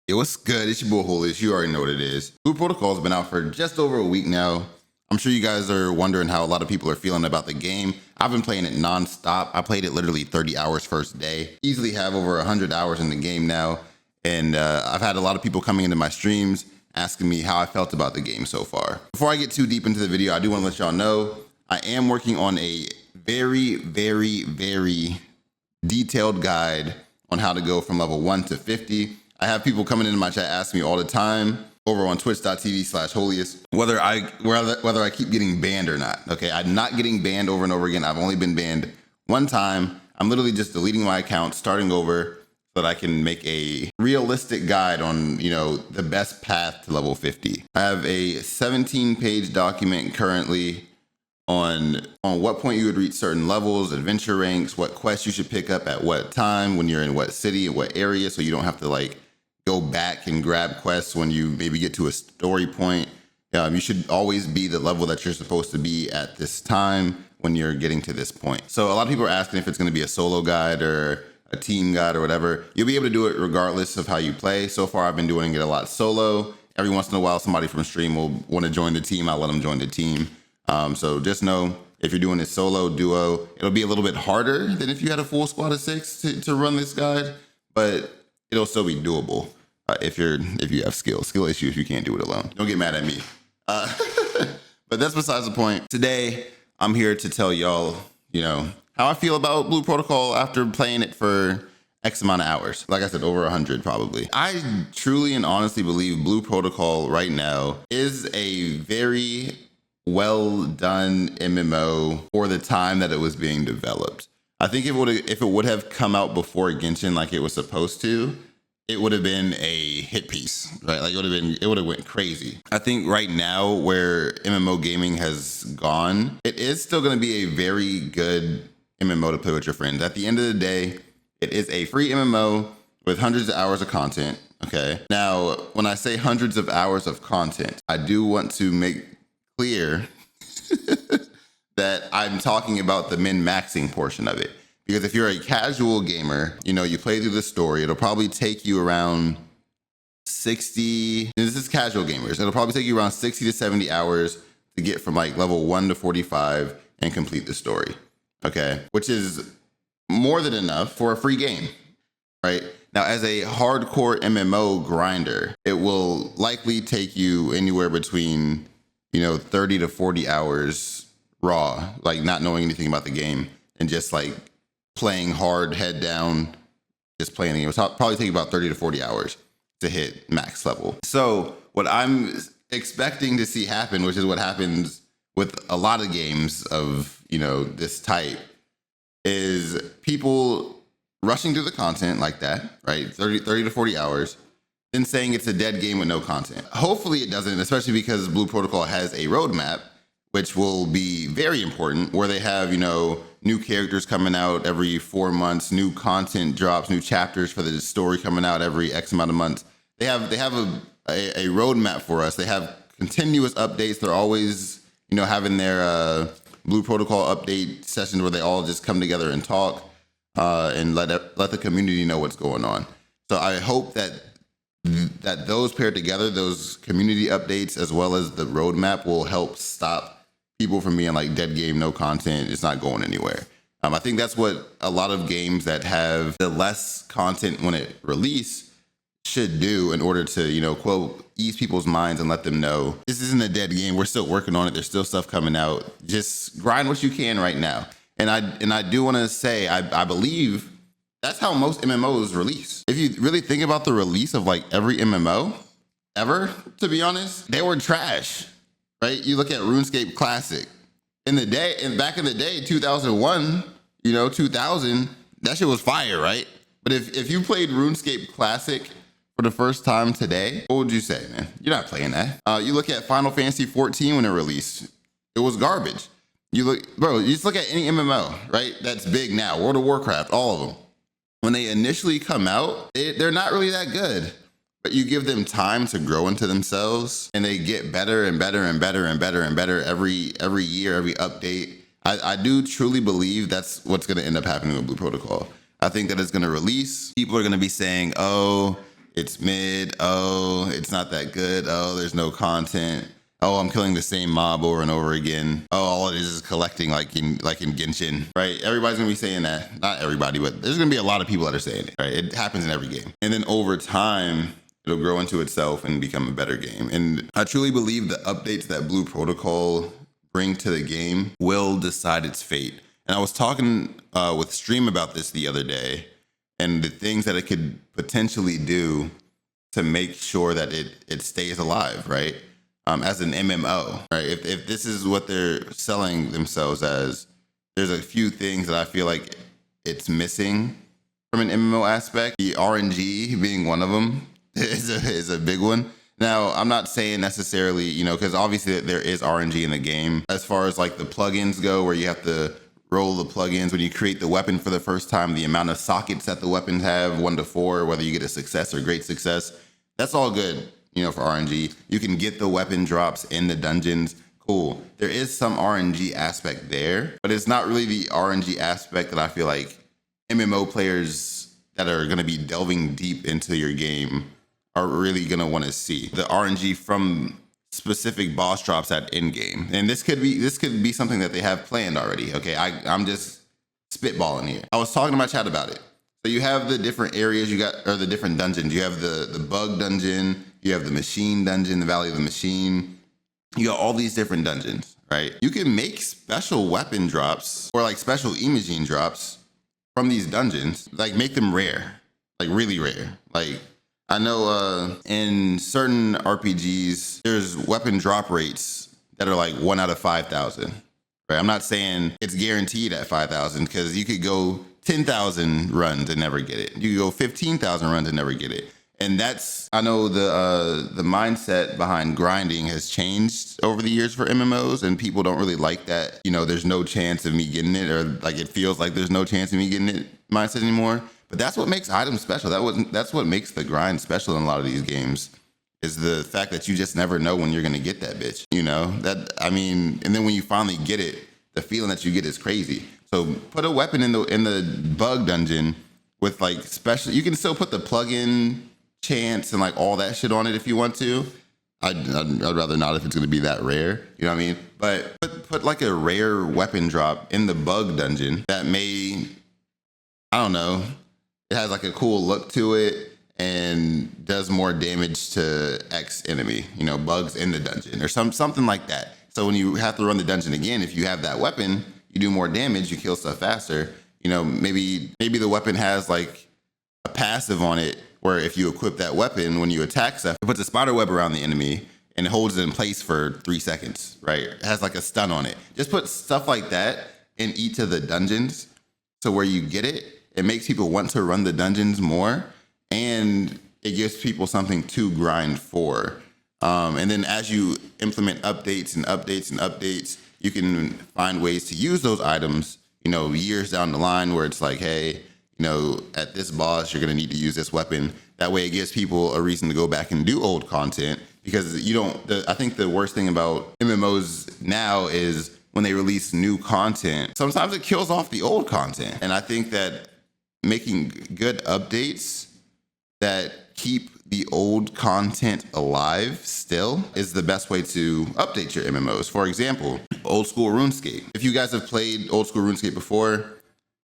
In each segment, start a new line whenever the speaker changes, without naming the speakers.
Yo, what's good? It's your boy Holiest. You already know what it is. Blue Protocol has been out for just over a week now. I'm sure you guys are wondering how a lot of people are feeling about the game. I've been playing it non-stop. I played it literally 30 hours first day. Easily have over 100 hours in the game now. And I've had a lot of people coming into my streams asking me how I felt about the game so far. Before I get too deep into the video, I do want to let y'all know I am working on a very, very, very detailed guide on how to go from level 1 to 50. I have people coming into my chat asking me all the time over on twitch.tv/holiest whether I keep getting banned or not. Okay, I'm not getting banned over and over again. I've only been banned one time. I'm literally just deleting my account, starting over so that I can make a realistic guide on, you know, the best path to level 50. I have a 17-page document currently on what point you would reach certain levels, adventure ranks, what quests you should pick up at what time, when you're in what city and what area, so you don't have to like go back and grab quests when you maybe get to a story point. You should always be the level that you're supposed to be at this time when you're getting to this point. So a lot of people are asking if it's going to be a solo guide or a team guide or whatever. You'll be able to do it regardless of how you play. So far, I've been doing it a lot solo. Every once in a while, somebody from stream will want to join the team. I'll let them join the team. So just know if you're doing it solo, duo, it'll be a little bit harder than if you had a full squad of 6 to run this guide, but it'll still be doable. If you have skill issues, you can't do it alone. Don't get mad at me. But that's besides the point. Today, I'm here to tell y'all, you know, how I feel about Blue Protocol after playing it for X amount of hours. Like I said, over 100 probably. I truly and honestly believe Blue Protocol right now is a very well done MMO for the time that it was being developed. I think if it would have come out before Genshin like it was supposed to, it would have been a hit piece, right? Like it would have went crazy. I think right now where MMO gaming has gone, it is still going to be a very good MMO to play with your friends. At the end of the day, it is a free MMO with hundreds of hours of content. Okay. Now, when I say hundreds of hours of content, I do want to make clear that I'm talking about the min-maxing portion of it. Because if you're a casual gamer, you know, you play through the story, it'll probably take you around 60, this is casual gamers, it'll probably take you around 60 to 70 hours to get from like level 1 to 45 and complete the story, okay? Which is more than enough for a free game, right? Now, as a hardcore MMO grinder, it will likely take you anywhere between, you know, 30 to 40 hours raw, like not knowing anything about the game and just like playing hard, head down, just playing the game. It'll probably take about 30 to 40 hours to hit max level. So what I'm expecting to see happen, which is what happens with a lot of games of, you know, this type, is people rushing through the content like that, right? 30 to 40 hours, then saying it's a dead game with no content. Hopefully it doesn't, especially because Blue Protocol has a roadmap, which will be very important, where they have, you know, new characters coming out every 4 months, new content drops, new chapters for the story coming out every X amount of months. They have a roadmap for us. They have continuous updates. They're always, you know, having their Blue Protocol update sessions where they all just come together and talk and let the community know what's going on. So I hope that those paired together, those community updates as well as the roadmap, will help stop people from being like dead game, no content, it's not going anywhere. I think that's what a lot of games that have the less content when it release should do in order to, you know, quote, ease people's minds and let them know this isn't a dead game. We're still working on it. There's still stuff coming out. Just grind what you can right now. And I do want to say, I believe that's how most MMOs release. If you really think about the release of like every MMO ever, to be honest, they were trash. Right? You look at RuneScape Classic. Back in the day, 2001, you know, 2000, that shit was fire, right? But if you played RuneScape Classic for the first time today, what would you say, man? You're not playing that. You look at Final Fantasy 14 when it released, it was garbage. You just look at any MMO, right? That's big now, World of Warcraft, all of them. When they initially come out, they're not really that good. But you give them time to grow into themselves and they get better and better and better and better and better every year, every update. I do truly believe that's what's going to end up happening with Blue Protocol. I think that it's going to release. People are going to be saying, oh, it's mid. Oh, it's not that good. Oh, there's no content. Oh, I'm killing the same mob over and over again. Oh, all it is collecting like in Genshin, right? Everybody's gonna be saying that. Not everybody, but there's gonna be a lot of people that are saying it, right? It happens in every game. And then over time, it'll grow into itself and become a better game. And I truly believe the updates that Blue Protocol bring to the game will decide its fate. And I was talking with Stream about this the other day, and the things that it could potentially do to make sure that it stays alive, right? As an MMO, right? If this is what they're selling themselves as, there's a few things that I feel like it's missing from an MMO aspect. The RNG being one of them is a big one. Now, I'm not saying necessarily, you know, because obviously there is RNG in the game. As far as like the plugins go, where you have to roll the plugins when you create the weapon for the first time, the amount of sockets that the weapons have, 1 to 4, whether you get a success or great success, that's all good. You know, for RNG, you can get the weapon drops in the dungeons. Cool. There is some RNG aspect there, but it's not really the RNG aspect that I feel like MMO players that are going to be delving deep into your game are really going to want to see. The RNG from specific boss drops at end game. And this could be something that they have planned already. Okay, I'm just spitballing here. I was talking to my chat about it. So you have the different areas or the different dungeons. You have the bug dungeon, you have the machine dungeon, the Valley of the Machine. You got all these different dungeons, right? You can make special weapon drops or like special imaging drops from these dungeons, like make them rare, like really rare. Like I know in certain RPGs, there's weapon drop rates that are like 1 out of 5,000, right? I'm not saying it's guaranteed at 5,000 because you could go 10,000 runs and never get it. You could go 15,000 runs and never get it. And that's, I know the mindset behind grinding has changed over the years for MMOs, and people don't really like that, you know, there's no chance of me getting it, or like it feels like there's no chance of me getting it mindset anymore. But that's what makes items special. That's what makes the grind special in a lot of these games, is the fact that you just never know when you're gonna get that bitch, you know? And then when you finally get it, the feeling that you get is crazy. So put a weapon in the bug dungeon with like special, you can still put the plugin chance and like all that shit on it if you want to. I'd rather not if it's going to be that rare, you know what I mean? But put like a rare weapon drop in the bug dungeon that may, I don't know, it has like a cool look to it and does more damage to X enemy, you know, bugs in the dungeon or something like that. So when you have to run the dungeon again, if you have that weapon, you do more damage, you kill stuff faster. You know, maybe the weapon has like a passive on it where if you equip that weapon, when you attack stuff, it puts a spider web around the enemy and it holds it in place for 3 seconds, right? It has like a stun on it. Just put stuff like that in each of the dungeons. So where you get it, it makes people want to run the dungeons more, and it gives people something to grind for. And then as you implement updates and updates and updates, you can find ways to use those items, you know, years down the line where it's like, hey, you know, at this boss, you're going to need to use this weapon. That way it gives people a reason to go back and do old content, because I think the worst thing about MMOs now is when they release new content, sometimes it kills off the old content. And I think that making good updates that keep the old content alive still is the best way to update your MMOs. For example, old school RuneScape. If you guys have played old school RuneScape before,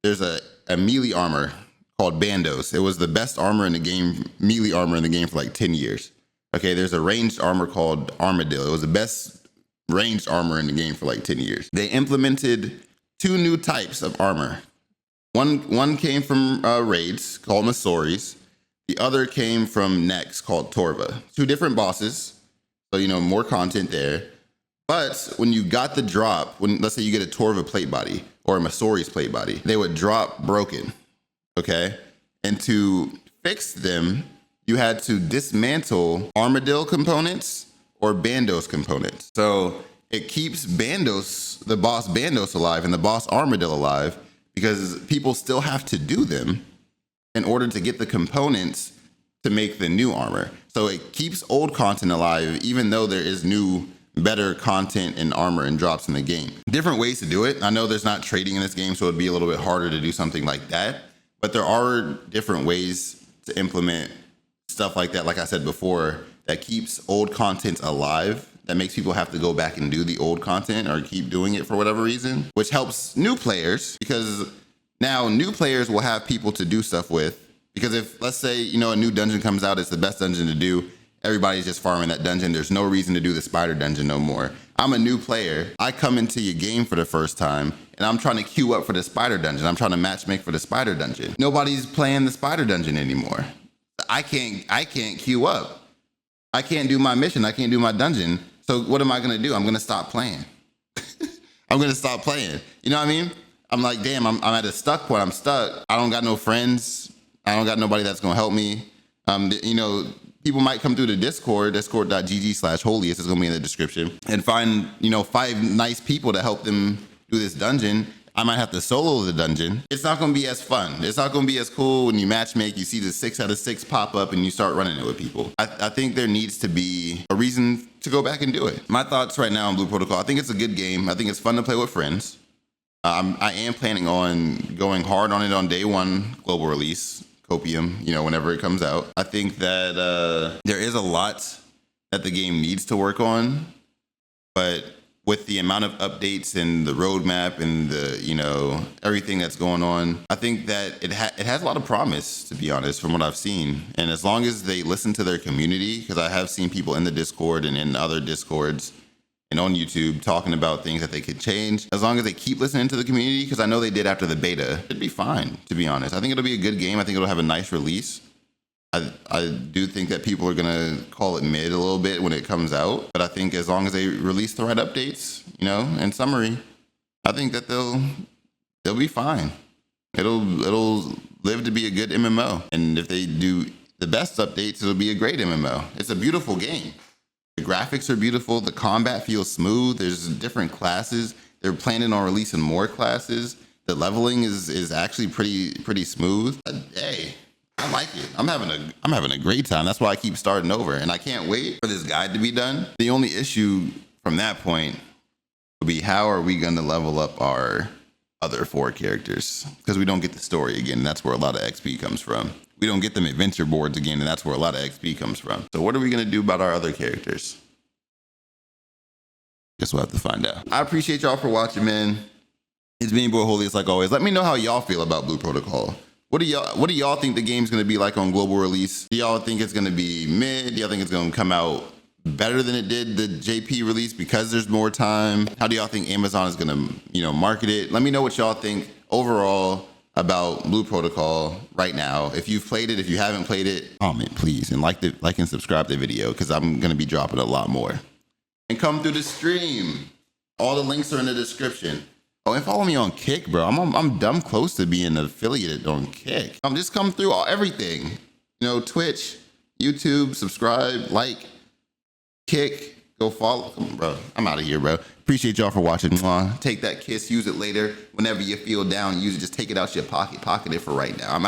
there's a melee armor called Bandos. It was the best armor in the game, melee armor in the game for like 10 years. Okay, there's a ranged armor called Armadillo. It was the best ranged armor in the game for like 10 years. They implemented 2 new types of armor. One came from raids called Masoris. The other came from Nex called Torva. 2 different bosses, so you know, more content there. But when you got the drop, let's say you get a Torva plate body or a Masoris plate body, they would drop broken, okay? And to fix them, you had to dismantle Armadillo components or Bandos components. So it keeps Bandos, the boss Bandos alive and the boss Armadillo alive, because people still have to do them in order to get the components to make the new armor. So it keeps old content alive, even though there is new, better content and armor and drops in the game. Different ways to do it. I know there's not trading in this game, so it'd be a little bit harder to do something like that, but there are different ways to implement stuff like that, like I said before, that keeps old content alive, that makes people have to go back and do the old content or keep doing it for whatever reason, which helps new players because now new players will have people to do stuff with. Because if, let's say, you know, a new dungeon comes out, it's the best dungeon to do, everybody's just farming that dungeon, there's no reason to do the spider dungeon no more. I'm a new player, I come into your game for the first time, and I'm trying to queue up for the spider dungeon. I'm trying to matchmake for the spider dungeon. Nobody's playing the spider dungeon anymore. I can't queue up. I can't do my mission, I can't do my dungeon. So what am I gonna do? I'm gonna stop playing. I'm gonna stop playing. You know what I mean? I'm like, damn, I'm at a stuck point, I'm stuck. I don't got no friends. I don't got nobody that's gonna help me. You know, people might come through the Discord, discord.gg/holiest is gonna be in the description, and find, you know, 5 nice people to help them do this dungeon. I might have to solo the dungeon. It's not gonna be as fun. It's not gonna be as cool when you matchmake, you see the 6 out of 6 pop up and you start running it with people. I think there needs to be a reason to go back and do it. My thoughts right now on Blue Protocol, I think it's a good game. I think it's fun to play with friends. I am planning on going hard on it on day 1 global release. Copium, you know, whenever it comes out. I think that there is a lot that the game needs to work on, but with the amount of updates and the roadmap and the, you know, everything that's going on, I think that it has a lot of promise, to be honest, from what I've seen. And as long as they listen to their community, because I have seen people in the Discord and in other Discords and on YouTube talking about things that they could change. As long as they keep listening to the community, because I know they did after the beta, it'd be fine, to be honest. I think it'll be a good game. I think it'll have a nice release. I do think that people are gonna call it mid a little bit when it comes out, but I think as long as they release the right updates, you know, in summary, I think that they'll be fine. It'll live to be a good MMO. And if they do the best updates, it'll be a great MMO. It's a beautiful game. The graphics are beautiful. The combat feels smooth. There's different classes. They're planning on releasing more classes. The leveling is actually pretty smooth. Hey, I like it. I'm having a great time. That's why I keep starting over, and I can't wait for this guide to be done. The only issue from that point will be how are we going to level up our other 4 characters, because we don't get the story again. And that's where a lot of XP comes from. We don't get them adventure boards again, and that's where a lot of XP comes from. So what are we gonna do about our other characters? Guess we'll have to find out. I appreciate y'all for watching, man. It's me, boy Holiest, like always. Let me know how y'all feel about Blue Protocol. What do y'all think the game's gonna be like on global release? Do y'all think it's gonna be mid? Do y'all think it's gonna come out better than it did the JP release because there's more time? How do y'all think Amazon is gonna, you know, market it? Let me know what y'all think overall about Blue Protocol right now. If you've played it, if you haven't played it, comment please, and like and subscribe the video, because I'm gonna be dropping a lot more. And come through the stream. All the links are in the description. Oh, and follow me on Kick, bro. I'm dumb close to being affiliated on Kick. Just come through everything. You know, Twitch, YouTube, subscribe, like, Kick. Go follow. Come on, bro. I'm out of here, bro. Appreciate y'all for watching. Take that kiss. Use it later. Whenever you feel down, use it. Just take it out your pocket. Pocket it for right now. I'm out.